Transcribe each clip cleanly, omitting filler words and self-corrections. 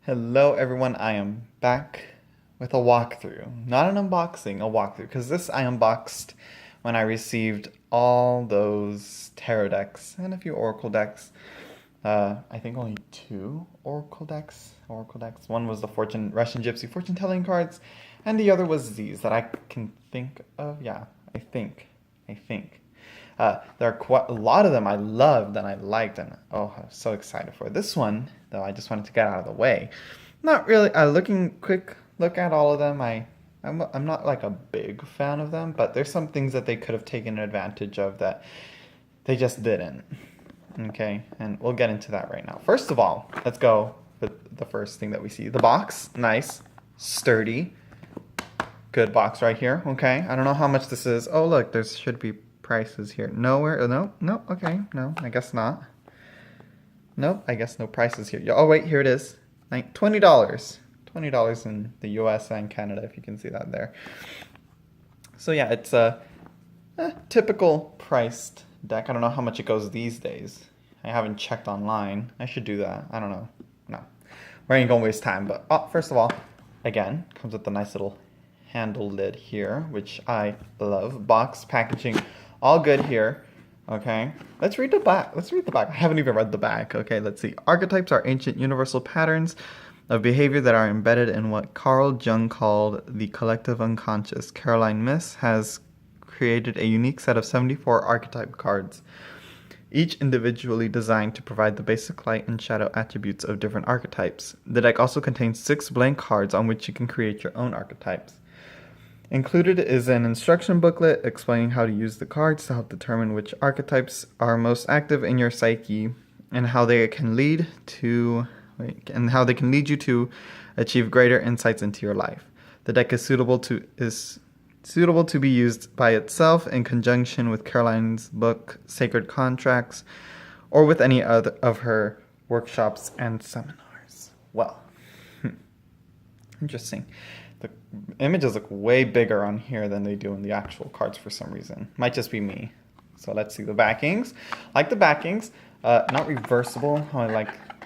Hello everyone, I am back with a walkthrough. Not an unboxing, a walkthrough. Because this I unboxed when I received all those tarot decks and a few oracle decks. I think only two oracle decks. One was the Russian Gypsy fortune telling cards, and the other was these that I can think of. Yeah, I think. There are quite a lot of them I loved and I liked, and oh, I was so excited for this one. Though I just wanted to get out of the way. Not really. Looking quick look at all of them. I'm not like a big fan of them, but there's some things that they could have taken advantage of that they just didn't. Okay, and we'll get into that right now. First of all, let's go with the first thing that we see. The box, nice, sturdy, good box right here. Okay, I don't know how much this is. Oh look, there should be prices here. Nowhere. No. Okay, no, I guess not. Nope, I guess no prices here. Oh wait, here it is. $20. $20 in the US and Canada, if you can see that there. So yeah, it's a typical priced deck. I don't know how much it goes these days. I haven't checked online. I should do that. I don't know. No. We ain't gonna waste time. But first of all, again, comes with a nice little handle lid here, which I love. Box packaging, all good here. Okay, let's read the back. I haven't even read the back. Okay, let's see. Archetypes are ancient universal patterns of behavior that are embedded in what Carl Jung called the collective unconscious. Caroline Myss has created a unique set of 74 archetype cards, each individually designed to provide the basic light and shadow attributes of different archetypes. The deck also contains 6 blank cards on which you can create your own archetypes. Included is an instruction booklet explaining how to use the cards to help determine which archetypes are most active in your psyche and how they can lead you to achieve greater insights into your life. The deck is suitable to be used by itself in conjunction with Caroline's book Sacred Contracts or with any other of her workshops and seminars. Well, interesting. The images look way bigger on here than they do in the actual cards for some reason. Might just be me. So let's see the backings. Like the backings, not reversible, how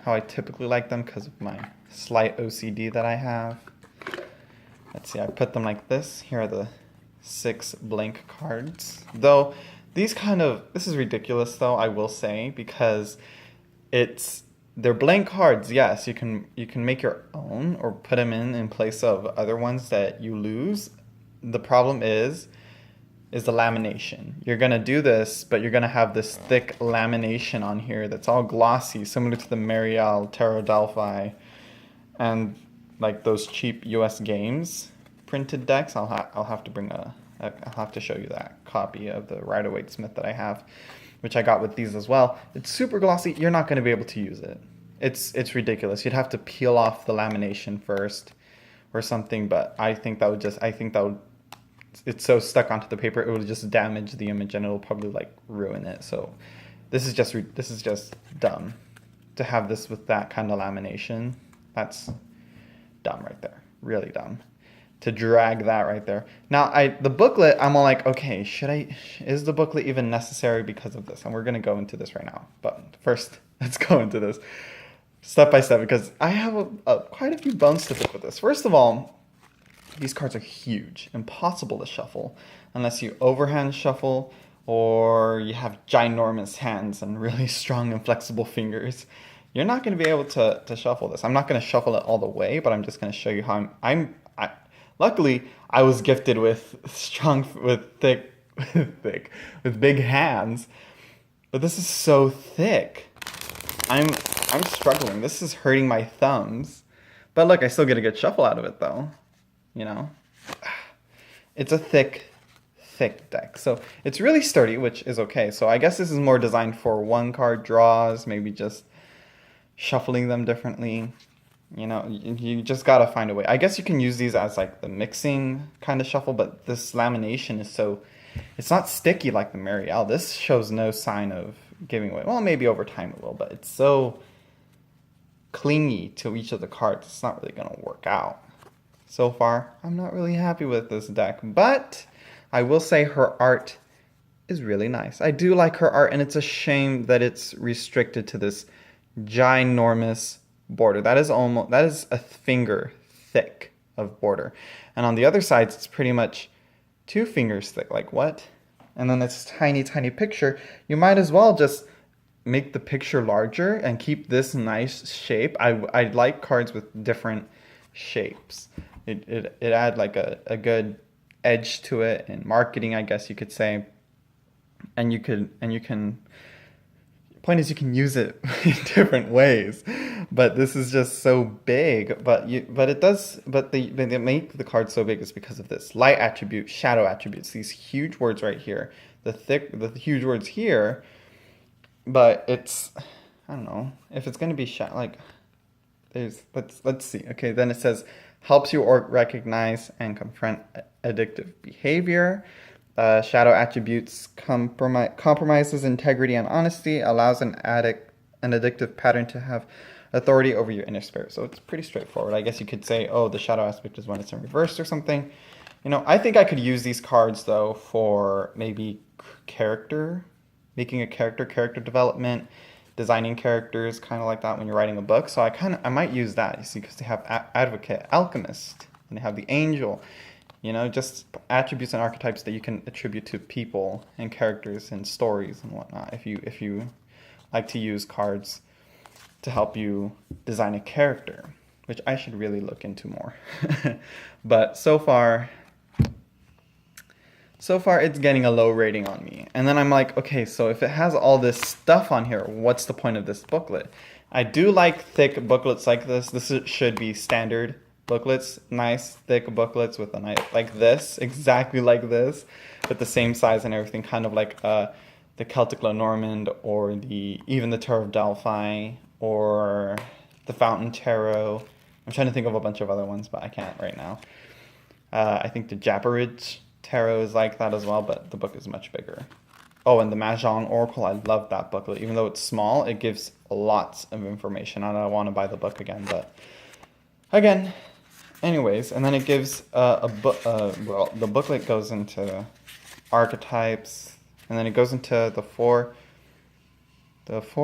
I typically like them because of my slight OCD that I have. Let's see, I put them like this. Here are the 6 blank cards. Though this is ridiculous though, I will say, because they're blank cards. Yes, you can make your own or put them in place of other ones that you lose. The problem is the lamination. You're gonna do this, but you're gonna have this thick lamination on here that's all glossy, similar to the Marielle, Tarot Delphi, and like those cheap US Games printed decks. I'll have to show you that copy of the Rider-Waite-Smith that I have, which I got with these as well. It's super glossy. You're not going to be able to use it. It's ridiculous. You'd have to peel off the lamination first or something, but I think that would it's so stuck onto the paper, it would just damage the image and it'll probably like ruin it. So this is just dumb to have this with that kind of lamination. That's dumb right there. Really dumb. To drag that right there. Now, the booklet, I'm all like, okay, is the booklet even necessary because of this? And we're going to go into this right now. But first, let's go into this step by step because I have quite a few bones to pick with this. First of all, these cards are huge. Impossible to shuffle unless you overhand shuffle or you have ginormous hands and really strong and flexible fingers. You're not going to be able to shuffle this. I'm not going to shuffle it all the way, but I'm just going to show you how luckily, I was gifted with big hands, but this is so thick. I'm struggling. This is hurting my thumbs, but look, I still get a good shuffle out of it, though. You know, it's a thick deck, so it's really sturdy, which is okay. So I guess this is more designed for one card draws, maybe just shuffling them differently. You know, you just gotta find a way. I guess you can use these as like the mixing kind of shuffle, but this lamination is it's not sticky like the Marielle. This shows no sign of giving away. Well, maybe over time a little, but it's so clingy to each of the cards. It's not really gonna work out. So far, I'm not really happy with this deck, but I will say her art is really nice. I do like her art, and it's a shame that it's restricted to this ginormous border. That is a finger thick of border. And on the other sides, it's pretty much 2 fingers thick. Like, what? And then this tiny, tiny picture. You might as well just make the picture larger and keep this nice shape. I like cards with different shapes. It add like a good edge to it in marketing, I guess you could say. And you can point is you can use it in different ways, but this is just so big. But they make the card so big is because of this light attribute, shadow attributes, these huge words right here, the huge words here. But it's, I don't know if it's gonna be like there's let's see. Okay, then it says helps you recognize and confront addictive behavior. Shadow attributes compromises integrity and honesty, allows an addictive pattern to have authority over your inner spirit. So it's pretty straightforward. I guess you could say, oh, the shadow aspect is when it's in reverse or something. You know, I think I could use these cards though for maybe making a character development, designing characters, kind of like that when you're writing a book. So I might use that, you see, because they have advocate, alchemist, and they have the angel. You know, just attributes and archetypes that you can attribute to people and characters and stories and whatnot. If you like to use cards to help you design a character, which I should really look into more. But so far it's getting a low rating on me. And then I'm like, okay, so if it has all this stuff on here, what's the point of this booklet? I do like thick booklets like this. This should be standard booklets, nice thick booklets with a nice, like this, exactly like this, with the same size and everything, kind of like the Celtic Lenormand or even the Tarot of Delphi or the Fountain Tarot. I'm trying to think of a bunch of other ones, but I can't right now. I think the Japaridge Tarot is like that as well, but the book is much bigger. Oh, and the Mahjong Oracle, I love that booklet. Even though it's small, it gives lots of information. I don't want to buy the book again, but again, anyways, and then it gives the booklet goes into archetypes, and then it goes into the four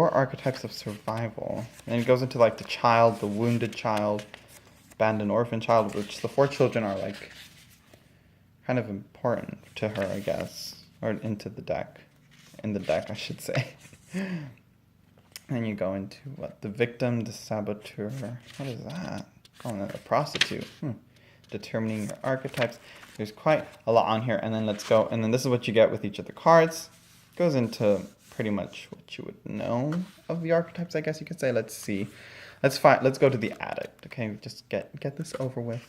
archetypes of survival. And it goes into like the child, the wounded child, abandoned orphan child, which the 4 children are like kind of important to her, I guess, or in the deck, I should say. And you go into what? The victim, the saboteur. What is that? Oh, and then a prostitute. Determining your archetypes. There's quite a lot on here. And then let's go. And then this is what you get with each of the cards. It goes into pretty much what you would know of the archetypes, I guess you could say. Let's see. Let's go to the addict. Okay, just get this over with.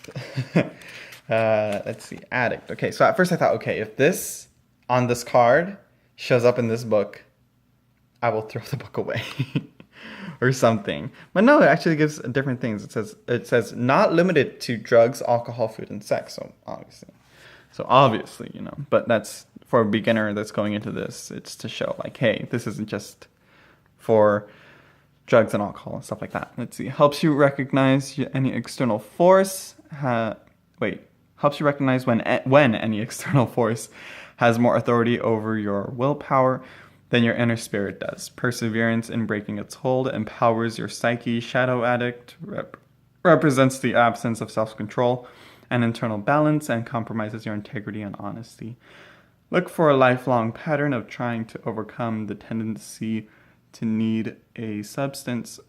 Let's see, addict. Okay, so at first I thought, okay, if this on this card shows up in this book, I will throw the book away or something. But no, it actually gives different things. It says not limited to drugs, alcohol, food, and sex. So obviously, you know, but that's for a beginner that's going into this. It's to show like, hey, this isn't just for drugs and alcohol and stuff like that. Let's see. Helps you recognize any external force. Helps you recognize when any external force has more authority over your willpower than your inner spirit does. Perseverance in breaking its hold empowers your psyche. Shadow addict represents the absence of self-control and internal balance and compromises your integrity and honesty. Look for a lifelong pattern of trying to overcome the tendency to need a substance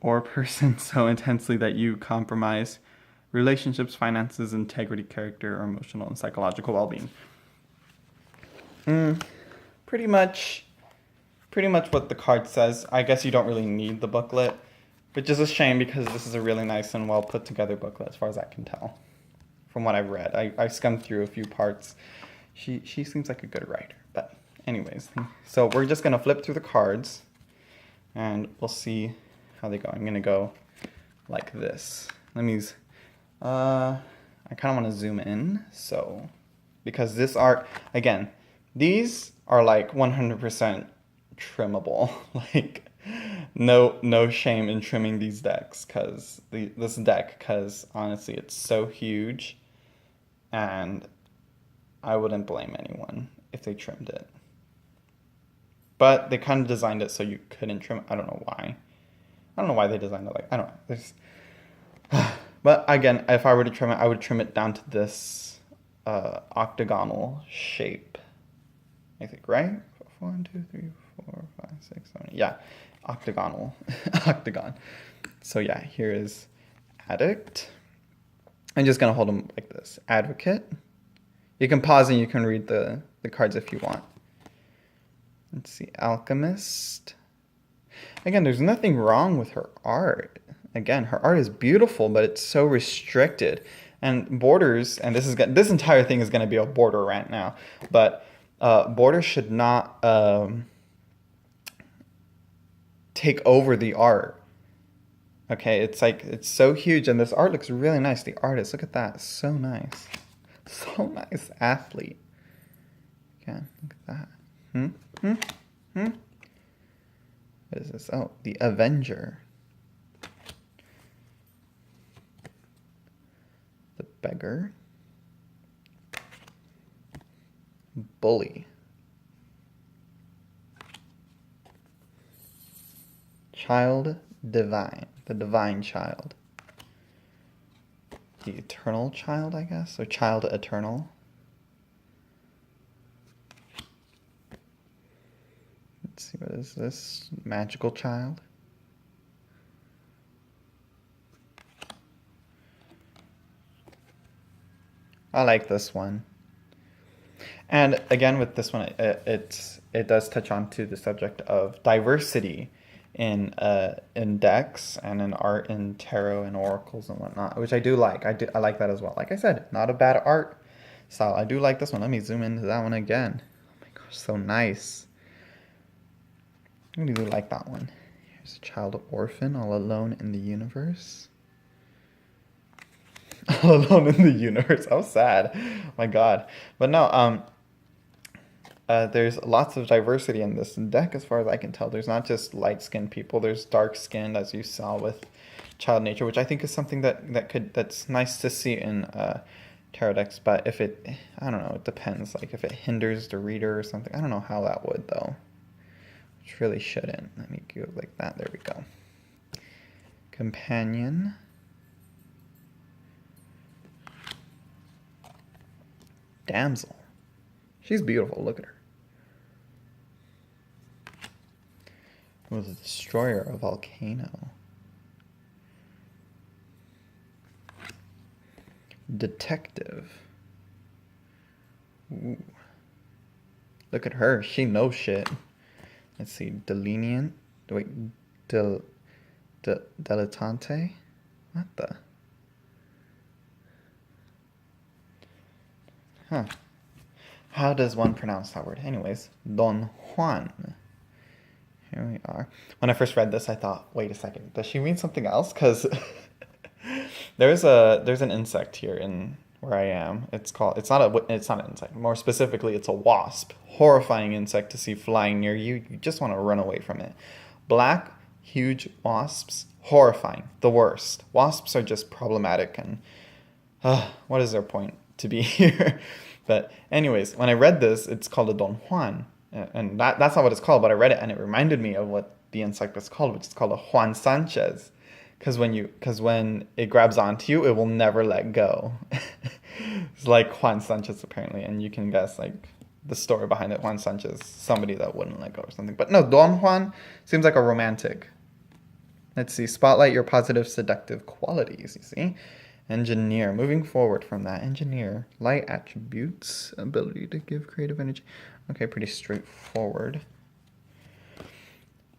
or person so intensely that you compromise relationships, finances, integrity, character, or emotional and psychological well-being. Pretty much what the card says. I guess you don't really need the booklet, which is a shame because this is a really nice and well put together booklet as far as I can tell from what I've read. I skimmed through a few parts. She seems like a good writer. But anyways, so we're just going to flip through the cards and we'll see how they go. I'm going to go like this. I kind of want to zoom in, so because this art, again, these are like 100% trimmable. Like no shame in trimming these decks this deck because honestly it's so huge and I wouldn't blame anyone if they trimmed it. But they kind of designed it so you couldn't trim it. I don't know why. I don't know why they designed it like, I don't know. There's, but again, if I were to trim it, I would trim it down to this octagonal shape. I think, right? 1, 2, 3, 4, 5, 6, 7. Yeah, octagonal, octagon. So yeah, here is addict. I'm just gonna hold them like this. Advocate. You can pause and you can read the cards if you want. Let's see, alchemist. Again, there's nothing wrong with her art. Again, her art is beautiful, but it's so restricted. And borders, and this entire thing is going to be a border rant now, but borders should not take over the art. Okay, it's like, it's so huge, and this art looks really nice. The artist, look at that, so nice. So nice, athlete. Again, look at that. What is this? Oh, the Avenger. The Beggar. Bully. Child Divine. The Divine Child. The Eternal Child, I guess? Or Child Eternal. Let's see, what is this? Magical Child. I like this one. And again, with this one, it does touch on to the subject of diversity in decks and in art and tarot and oracles and whatnot, which I do like. I like that as well. Like I said, not a bad art style. I do like this one. Let me zoom into that one again. Oh my gosh, so nice. I really do like that one. Here's a child orphan, all alone in the universe. All alone in the universe. How sad. Oh my god. But no, there's lots of diversity in this deck as far as I can tell. There's not just light-skinned people. There's dark-skinned, as you saw with Child Nature, which I think is something that's nice to see in tarot decks. But if it, I don't know, it depends. Like if it hinders the reader or something, I don't know how that would though. Which really shouldn't. Let me go like that. There we go. Companion. Damsel. She's beautiful. Look at her. Was a destroyer, a volcano. Detective. Ooh. Look at her. She knows shit. Let's see. Delineant. Wait. Dilettante? What the? Huh. How does one pronounce that word? Anyways, Don Juan. Here we are. When I first read this, I thought, wait a second, does she mean something else? Because there's an insect here in where I am. It's not an insect. More specifically, it's a wasp. Horrifying insect to see flying near you. You just want to run away from it. Black, huge wasps. Horrifying. The worst. Wasps are just problematic, and what is their point to be here? But anyways, when I read this, it's called a Don Juan. And that's not what it's called, but I read it and it reminded me of what the insect was called, which is called a Juan Sanchez. Because when it grabs onto you, it will never let go. It's like Juan Sanchez apparently, and you can guess like the story behind it. Juan Sanchez, somebody that wouldn't let go or something. But no, Don Juan seems like a romantic. Let's see, spotlight your positive seductive qualities, you see. Engineer, moving forward from that. Engineer, light attributes, ability to give creative energy. Okay, pretty straightforward.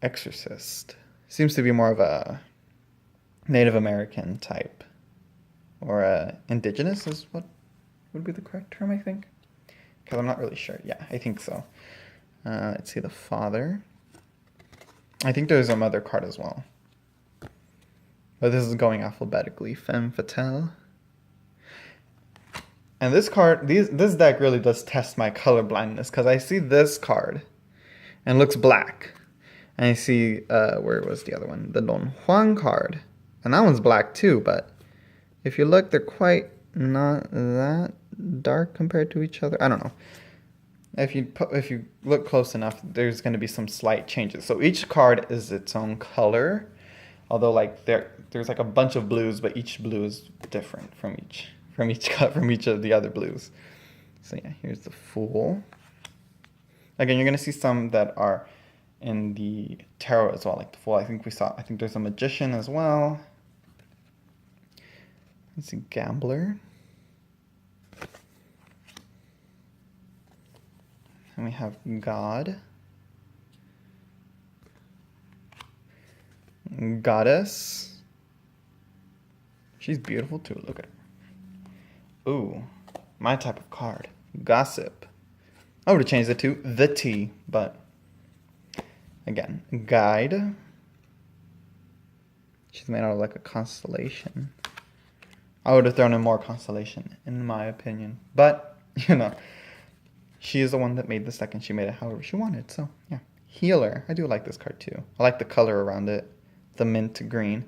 Exorcist, seems to be more of a Native American type. Or indigenous is what would be the correct term, I think. Because I'm not really sure. Yeah, I think so. Let's see, the father. I think there's a mother card as well. But this is going alphabetically. Femme Fatale. And this card, this deck really does test my color blindness, because I see this card and it looks black. And I see, where was the other one? The Don Juan card. And that one's black too, but if you look, they're quite not that dark compared to each other. I don't know. If you look close enough, there's going to be some slight changes. So each card is its own color. Although like there's like a bunch of blues, but each blue is different from each of the other blues. So yeah, here's the Fool. Again, you're gonna see some that are in the tarot as well, like the Fool. I think there's a Magician as well. Let's see, Gambler. And we have God. Goddess. She's beautiful too, look at her. Ooh, my type of card. Gossip. I would have changed it to the T, but again, Guide. She's made out of like a constellation. I would have thrown in more constellation, in my opinion. But, you know, she is the one that made the second. She made it however she wanted, so yeah. Healer. I do like this card too. I like the color around it. The mint green.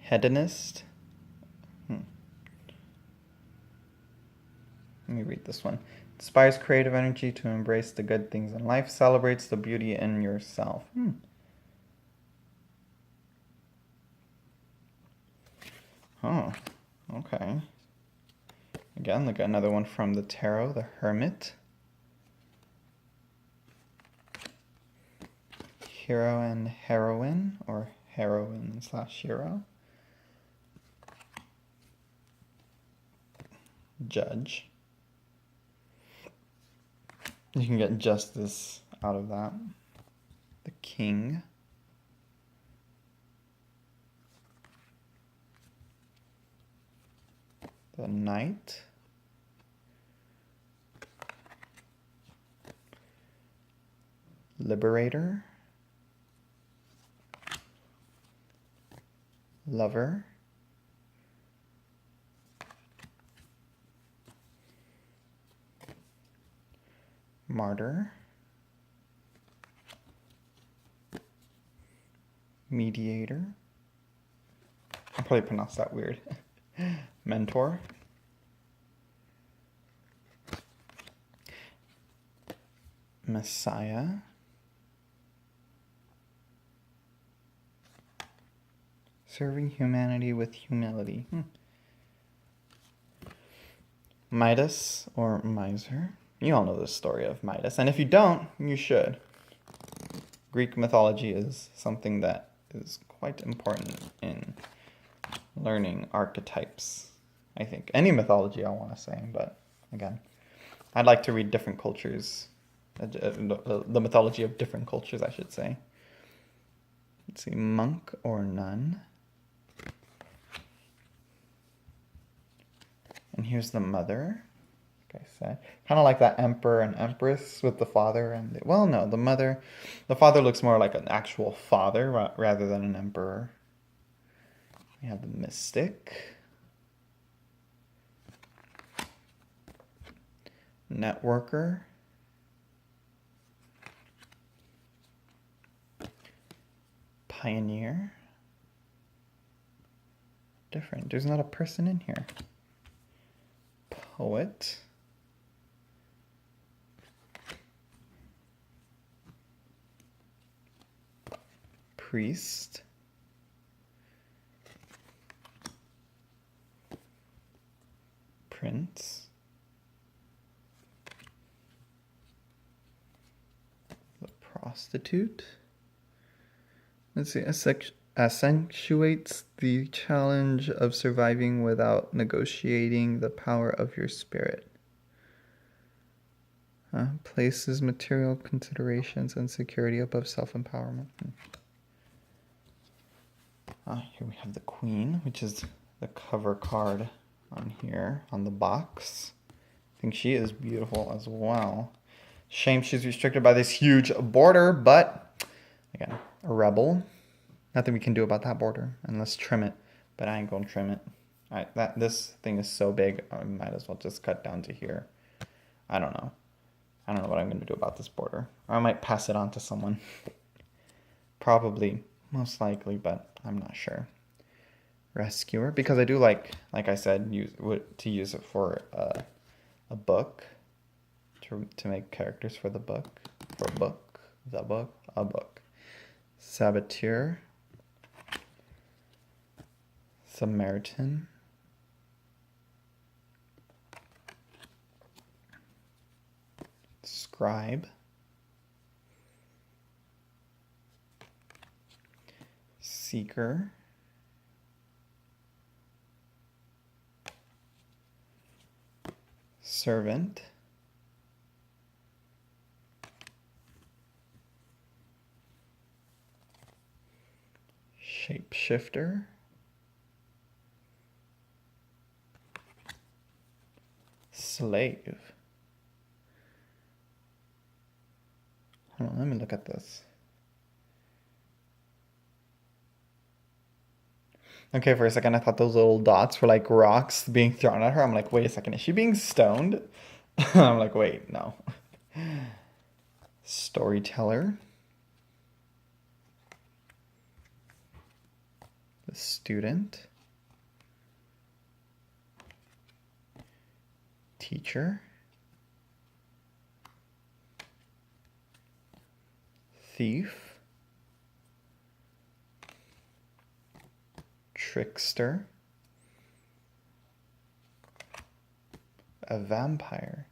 Hedonist. Let me read this one. Inspires creative energy to embrace the good things in life. Celebrates the beauty in yourself. Oh, okay. Again, look at another one from the tarot, the Hermit. Hero and Heroine, or Heroine / Hero. Judge. You can get justice out of that. The King. The Knight. Liberator. Lover. Martyr. Mediator. I probably pronounced that weird. Mentor. Messiah. Serving humanity with humility. Midas or Miser. You all know the story of Midas, and if you don't, you should. Greek mythology is something that is quite important in learning archetypes, I think. Any mythology, I want to say, but again, I'd like to read different cultures, the mythology of different cultures, I should say. Let's see, monk or nun. And here's the mother. Like I said, kind of like that emperor and empress with the father and well, no, the father looks more like an actual father rather than an emperor. We have the mystic, networker, pioneer. Different. There's not a person in here. Poet. Priest. Prince. The prostitute. Let's see, accentuates the challenge of surviving without negotiating the power of your spirit. Places material considerations and security above self-empowerment. Here we have the Queen, which is the cover card on here, on the box. I think she is beautiful as well. Shame she's restricted by this huge border, but again, a rebel. Nothing we can do about that border, and let's trim it, but I ain't gonna trim it. Alright, this thing is so big, I might as well just cut down to here. I don't know what I'm gonna do about this border. Or I might pass it on to someone. Probably, most likely, but I'm not sure. Rescuer, because I do like I said, to use it for a book, to make characters for the book, for a book. the book, a book. Saboteur, Samaritan, scribe, seeker, servant, shapeshifter, slave. Hold on, let me look at this. Okay, for a second I thought those little dots were like rocks being thrown at her. I'm like, wait a second, is she being stoned? I'm like, wait, no. Storyteller. The student. Teacher. Thief. Trickster. A vampire.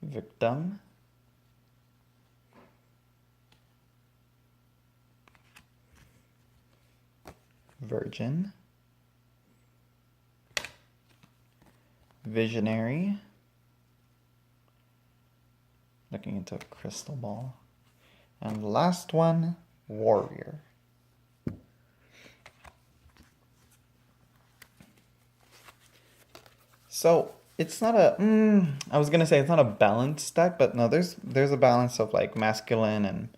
Victim. Virgin. Visionary. Looking into a crystal ball. And the last one, warrior. So it's not a, I was gonna say it's not a balanced deck, but no, there's a balance of like masculine and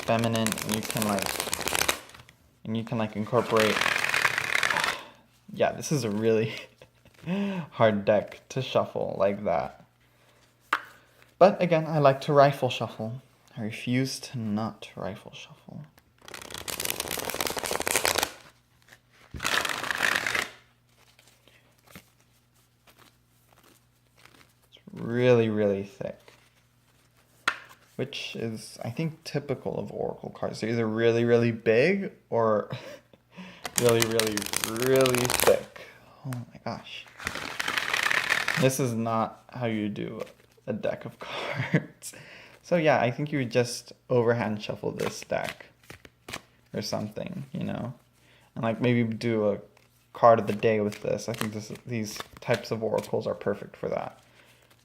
feminine, and you can like incorporate. Yeah, this is a really hard deck to shuffle like that. But again, I like to rifle shuffle. I refuse to not rifle shuffle. It's really, really thick. Which is, I think, typical of Oracle cards. They're either really, really big or really, really, really thick. Oh my gosh. This is not how you do a deck of cards. So yeah, I think you would just overhand shuffle this deck or something, you know? And like maybe do a card of the day with this. I think these types of oracles are perfect for that.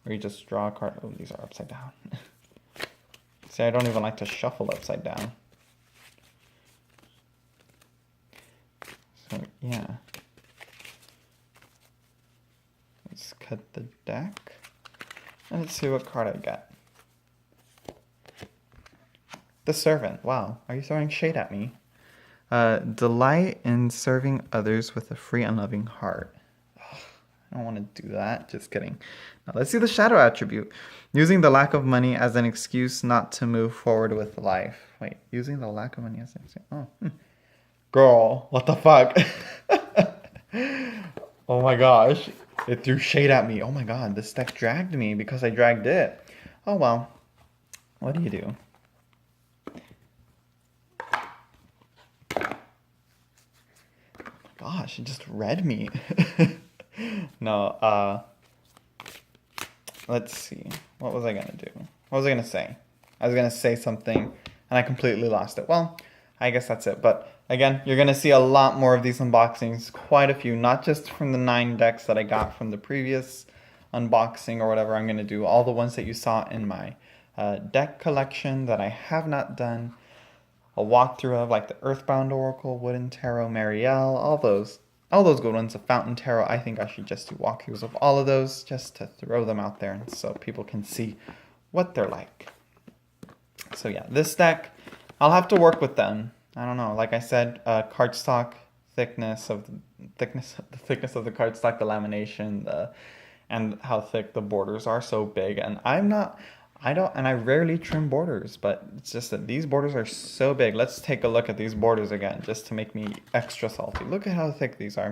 Where you just draw a card. Oh, these are upside down. See, I don't even like to shuffle upside down. So yeah. Let's cut the deck. And let's see what card I get. The Servant. Wow. Are you throwing shade at me? Delight in serving others with a free and loving heart. Ugh, I don't want to do that. Just kidding. Now let's see the shadow attribute. Using the lack of money as an excuse not to move forward with life. Wait, using the lack of money as an excuse. Oh. Girl, what the fuck? Oh my gosh. It threw shade at me. Oh my god, this deck dragged me because I dragged it. Oh well. What do you do? Gosh, it just read me. No, let's see. What was I gonna do? What was I gonna say? I was gonna say something and I completely lost it. Well, I guess that's it. But again, you're gonna see a lot more of these unboxings, quite a few, not just from the 9 decks that I got from the previous unboxing or whatever. I'm gonna do all the ones that you saw in my deck collection that I have not done. A walkthrough of like the Earthbound Oracle, Wooden Tarot, Marielle, all those good ones. The Fountain Tarot. I think I should just do walkthroughs of all of those just to throw them out there and so people can see what they're like. So yeah, this deck, I'll have to work with them. I don't know. Like I said, cardstock thickness of the thickness of the cardstock, the lamination, and how thick the borders are, so big. And I rarely trim borders, but it's just that these borders are so big. Let's take a look at these borders again, just to make me extra salty. Look at how thick these are.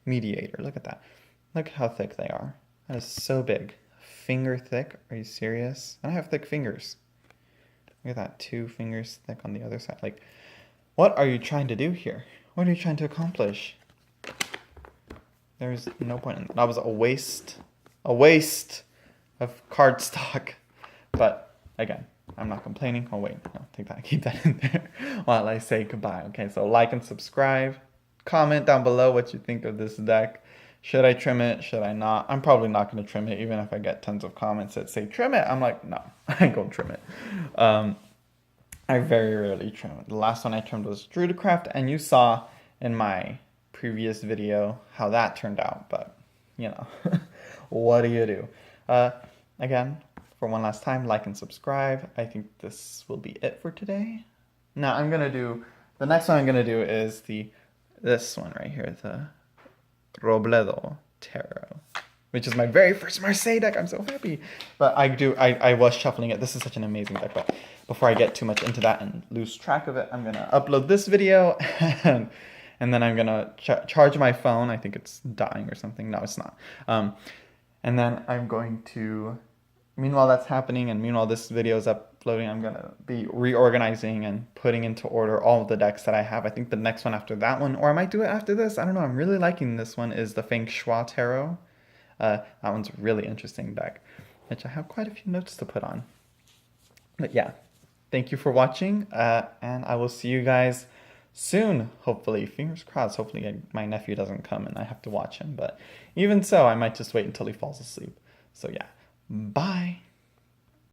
Mediator. Look at that. Look how thick they are. That is so big. Finger thick. Are you serious? And I have thick fingers. Look at that. 2 fingers thick on the other side. Like, what are you trying to do here? What are you trying to accomplish? There's no point in that. That was a waste of cardstock. But again, I'm not complaining. Oh wait, no, take that, keep that in there while I say goodbye. Okay, so like and subscribe. Comment down below what you think of this deck. Should I trim it? Should I not? I'm probably not going to trim it, even if I get tons of comments that say trim it. I'm like, no, I ain't gonna trim it. I very rarely trim it. The last one I trimmed was Druidcraft, and you saw in my previous video how that turned out. But you know, what do you do? Again, for one last time, like and subscribe. I think this will be it for today. Now I'm gonna do the next one. I'm gonna do is this one right here, the Robledo Tarot, which is my very first Marseille deck. I'm so happy. But I was shuffling it. This is such an amazing deck. But before I get too much into that and lose track of it, I'm gonna upload this video and then I'm gonna charge my phone. I think it's dying or something. No, it's not. And then I'm going to, meanwhile that's happening and meanwhile this video is uploading, I'm gonna be reorganizing and putting into order all of the decks that I have. I think the next one after that one, or I might do it after this. I don't know. I'm really liking this one, is the Feng Shui Tarot. That one's a really interesting deck, which I have quite a few notes to put on. But yeah, thank you for watching, and I will see you guys soon, hopefully. Fingers crossed. Hopefully my nephew doesn't come and I have to watch him, but even so, I might just wait until he falls asleep. So yeah, bye.